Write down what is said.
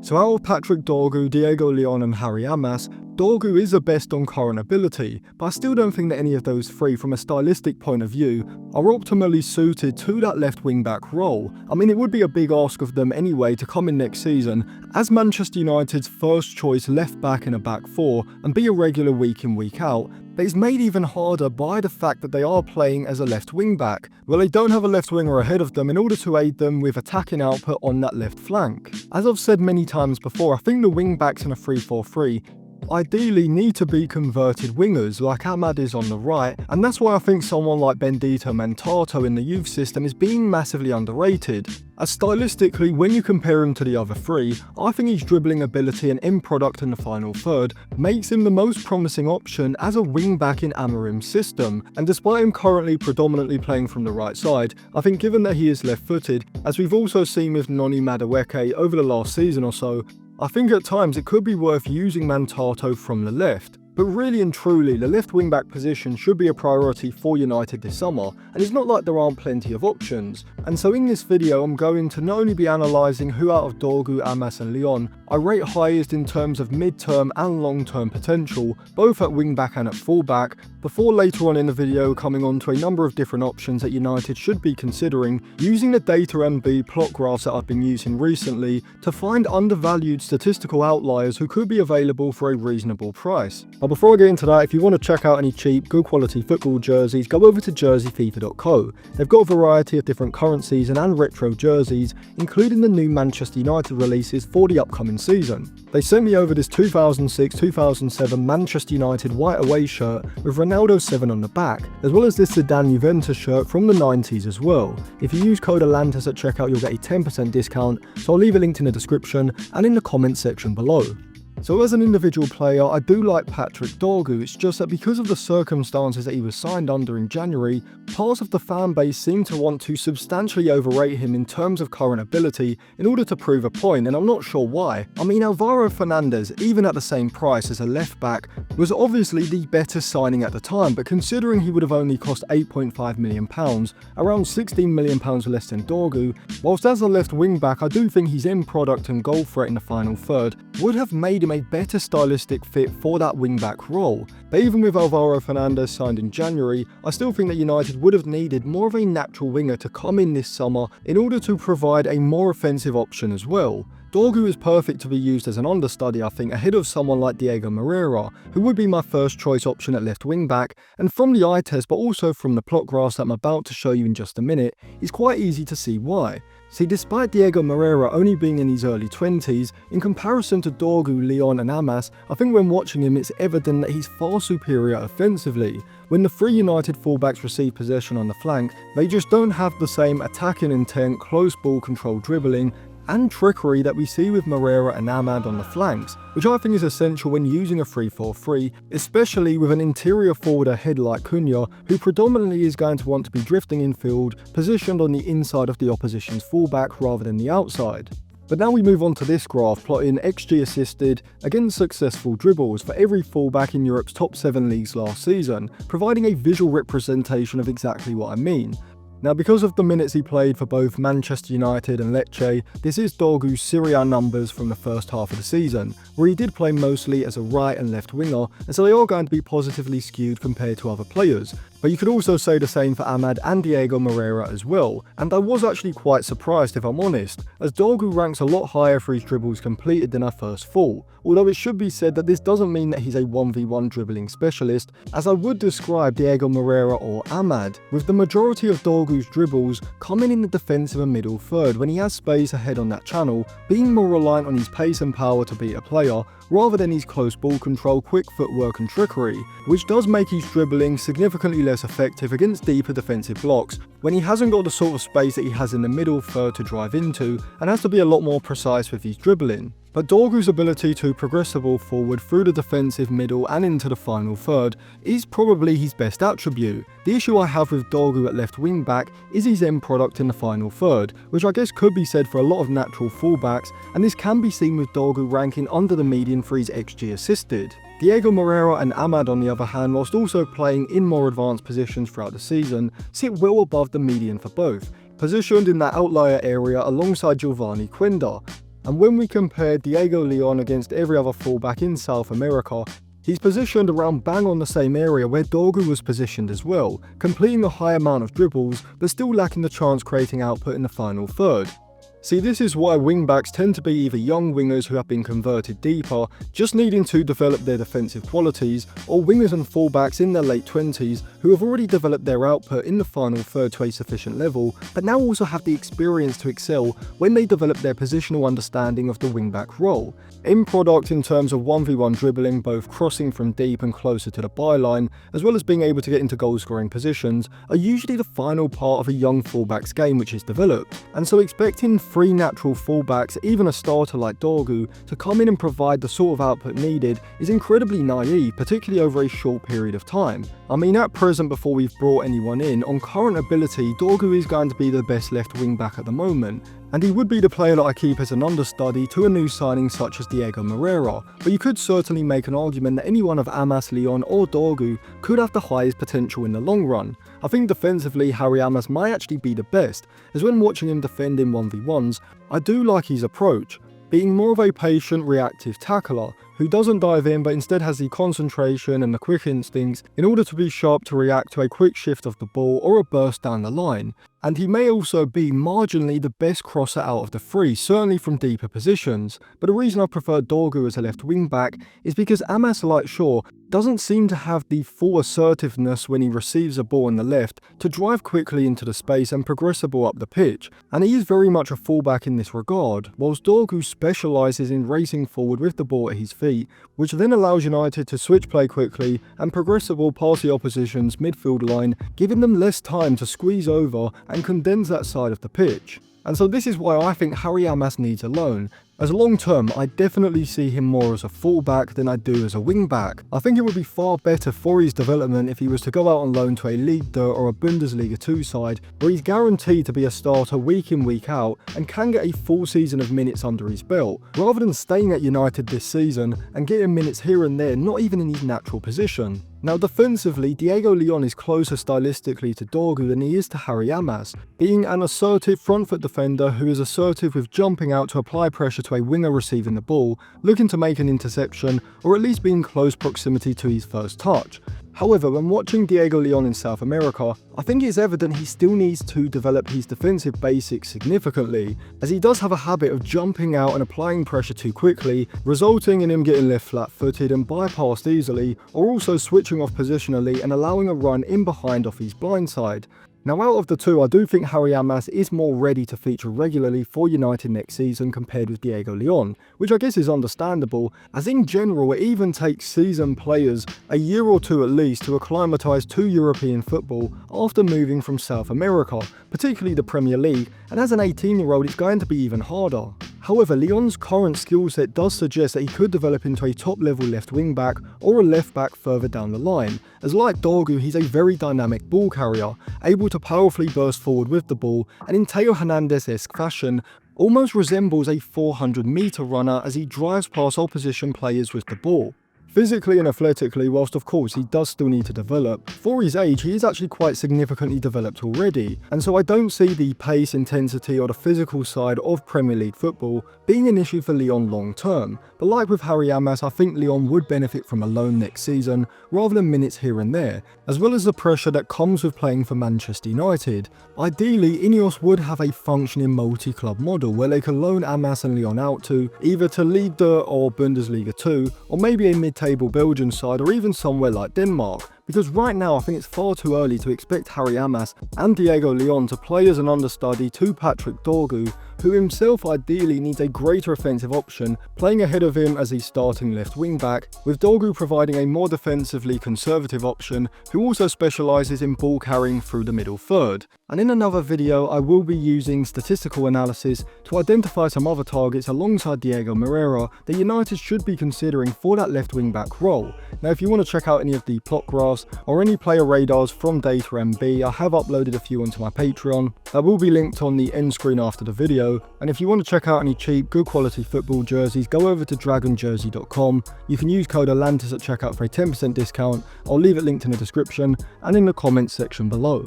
So out of Patrick Dorgu, Diego Leon and Harry Amass, Dorgu is the best on current ability, but I still don't think that any of those three from a stylistic point of view are optimally suited to that left wing back role. I mean, it would be a big ask of them anyway to come in next season as Manchester United's first choice left back in a back four and be a regular week in week out, but it's made even harder by the fact that they are playing as a left wing back, where they don't have a left winger ahead of them in order to aid them with attacking output on that left flank. As I've said many times before, I think the wing backs in a 3-4-3 ideally need to be converted wingers like Amass is on the right, and that's why I think someone like Bendito Mantato in the youth system is being massively underrated. As stylistically, when you compare him to the other three, I think his dribbling ability and end product in the final third makes him the most promising option as a wing-back in Amarim's system, and despite him currently predominantly playing from the right side, I think given that he is left-footed, as we've also seen with Noni Madueke over the last season or so, I think at times it could be worth using Mantato from the left. But really and truly, the left wing-back position should be a priority for United this summer, and it's not like there aren't plenty of options. And so in this video, I'm going to not only be analysing who out of Dorgu, Amass and Leon I rate highest in terms of mid-term and long-term potential, both at wing-back and at full-back, before later on in the video coming on to a number of different options that United should be considering, using the Data MB plot graphs that I've been using recently to find undervalued statistical outliers who could be available for a reasonable price. But before I get into that, if you want to check out any cheap, good quality football jerseys, go over to jerseyfifa.co. They've got a variety of different current season and retro jerseys, including the new Manchester United releases for the upcoming season. They sent me over this 2006-2007 Manchester United white away shirt with Ronaldo 7 on the back, as well as this Zidane Juventus shirt from the 90s as well. If you use code ATLANTIS at checkout, you'll get a 10% discount, so I'll leave it linked in the description and in the comments section below. So as an individual player, I do like Patrick Dorgu. It's just that because of the circumstances that he was signed under in January, parts of the fan base seem to want to substantially overrate him in terms of current ability in order to prove a point, and I'm not sure why. I mean, Alvaro Fernandez, even at the same price as a left back, was obviously the better signing at the time, but considering he would have only cost £8.5 million, around £16 million less than Dorgu, whilst as a left wing back I do think his end product and goal threat in the final third would have made him a better stylistic fit for that wing-back role. But even with Alvaro Fernandez signed in January, I still think that United would have needed more of a natural winger to come in this summer in order to provide a more offensive option as well. Dorgu is perfect to be used as an understudy, I think, ahead of someone like Dou and Morera, who would be my first choice option at left wing back, and from the eye test but also from the plot graphs that I'm about to show you in just a minute, it's quite easy to see why. See, despite Dou and Morera only being in his early 20s, in comparison to Dorgu, Leon and Amass, I think when watching him it's evident that he's far superior offensively. When the three United fullbacks receive possession on the flank, they just don't have the same attacking intent, close ball control dribbling, and trickery that we see with Morera and Amass on the flanks, which I think is essential when using a 3-4-3, especially with an interior forward ahead like Cunha, who predominantly is going to want to be drifting infield, positioned on the inside of the opposition's fullback rather than the outside. But now we move on to this graph plotting XG assisted against successful dribbles for every fullback in Europe's top 7 leagues last season, providing a visual representation of exactly what I mean. Now, because of the minutes he played for both Manchester United and Lecce, this is Dorgu's Serie A numbers from the first half of the season, where he did play mostly as a right and left winger, and so they are going to be positively skewed compared to other players. But you could also say the same for Amass and Diego Morera as well, and I was actually quite surprised if I'm honest, as Dorgu ranks a lot higher for his dribbles completed than our first four, although it should be said that this doesn't mean that he's a 1v1 dribbling specialist, as I would describe Diego Morera or Amass, with the majority of Dorgu's dribbles coming in the defensive and middle third when he has space ahead on that channel, being more reliant on his pace and power to beat a player, rather than his close ball control, quick footwork and trickery, which does make his dribbling significantly less effective against deeper defensive blocks when he hasn't got the sort of space that he has in the middle third to drive into and has to be a lot more precise with his dribbling. But Dorgu's ability to progress the ball forward through the defensive middle and into the final third is probably his best attribute. The issue I have with Dorgu at left wing back is his end product in the final third, which I guess could be said for a lot of natural fullbacks, and this can be seen with Dorgu ranking under the median for his XG assisted. Diego Morera and Amass, on the other hand, whilst also playing in more advanced positions throughout the season, sit well above the median for both, positioned in that outlier area alongside Giovanni Quinda. And when we compare Diego Leon against every other fullback in South America, he's positioned around bang on the same area where Dorgu was positioned as well, completing a high amount of dribbles but still lacking the chance creating output in the final third. See, this is why wingbacks tend to be either young wingers who have been converted deeper, just needing to develop their defensive qualities, or wingers and fullbacks in their late 20s who have already developed their output in the final third to a sufficient level, but now also have the experience to excel when they develop their positional understanding of the wingback role. In product in terms of 1v1 dribbling, both crossing from deep and closer to the byline, as well as being able to get into goal scoring positions, are usually the final part of a young fullback's game which is developed, and so expecting 3 natural fullbacks, even a starter like Dorgu, to come in and provide the sort of output needed is incredibly naive, particularly over a short period of time. I mean, at present, before we've brought anyone in, on current ability, Dorgu is going to be the best left wing back at the moment, and he would be the player that I keep as an understudy to a new signing such as Dou and Morera, but you could certainly make an argument that any one of Amass, Leon or Dorgu could have the highest potential in the long run. I think defensively Harry Amass might actually be the best, as when watching him defend in 1v1s, I do like his approach, being more of a patient, reactive tackler who doesn't dive in but instead has the concentration and the quick instincts in order to be sharp to react to a quick shift of the ball or a burst down the line. And he may also be marginally the best crosser out of the 3, certainly from deeper positions. But the reason I prefer Dorgu as a left wing back is because Amass, like Shaw, doesn't seem to have the full assertiveness when he receives a ball on the left to drive quickly into the space and progress the ball up the pitch, and he is very much a fullback in this regard, whilst Dorgu specialises in racing forward with the ball at his feet, which then allows United to switch play quickly and progress the ball past the opposition's midfield line, giving them less time to squeeze over and condense that side of the pitch. And so this is why I think Harry Amass needs a loan, as long term I definitely see him more as a fullback than I do as a wingback. I think it would be far better for his development if he was to go out on loan to a Ligue 2 or a Bundesliga 2 side, where he's guaranteed to be a starter week in week out and can get a full season of minutes under his belt, rather than staying at United this season and getting minutes here and there not even in his natural position. Now defensively, Diego Leon is closer stylistically to Dorgu than he is to Harry Amass, being an assertive front foot defender who is assertive with jumping out to apply pressure to a winger receiving the ball, looking to make an interception, or at least be in close proximity to his first touch. However, when watching Diego Leon in South America, I think it's evident he still needs to develop his defensive basics significantly, as he does have a habit of jumping out and applying pressure too quickly, resulting in him getting left flat-footed and bypassed easily, or also switching off positionally and allowing a run in behind off his blind side. Now out of the two, I do think Harry Amass is more ready to feature regularly for United next season compared with Diego Leon, which I guess is understandable, as in general it even takes seasoned players a year or two at least to acclimatise to European football after moving from South America, particularly the Premier League, and as an 18-year-old it's going to be even harder. However, Leon's current skill set does suggest that he could develop into a top-level left wing-back or a left-back further down the line, as like Dorgu, he's a very dynamic ball carrier, able to powerfully burst forward with the ball, and in Teo Hernandez-esque fashion, almost resembles a 400-metre runner as he drives past opposition players with the ball. Physically and athletically, whilst of course he does still need to develop, for his age he is actually quite significantly developed already, and so I don't see the pace, intensity or the physical side of Premier League football being an issue for Leon long term, but like with Harry Amass, I think Leon would benefit from a loan next season rather than minutes here and there, as well as the pressure that comes with playing for Manchester United. Ideally, Ineos would have a functioning multi-club model where they can loan Amass and Leon out to either to Ligue 2 or Bundesliga 2, or maybe a mid-table Belgian side, or even somewhere like Denmark. Because right now I think it's far too early to expect Harry Amass and Diego Leon to play as an understudy to Patrick Dorgu, who himself ideally needs a greater offensive option, playing ahead of him as a starting left wing back, with Dorgu providing a more defensively conservative option who also specialises in ball carrying through the middle third. And in another video I will be using statistical analysis to identify some other targets alongside Diego Morera that United should be considering for that left wing back role. Now if you want to check out any of the plot graphs or any player radars from Data MB, I have uploaded a few onto my Patreon. That will be linked on the end screen after the video, and if you want to check out any cheap, good quality football jerseys, go over to dragonjersey.com. You can use code Atlantis at checkout for a 10% discount. I'll leave it linked in the description and in the comments section below.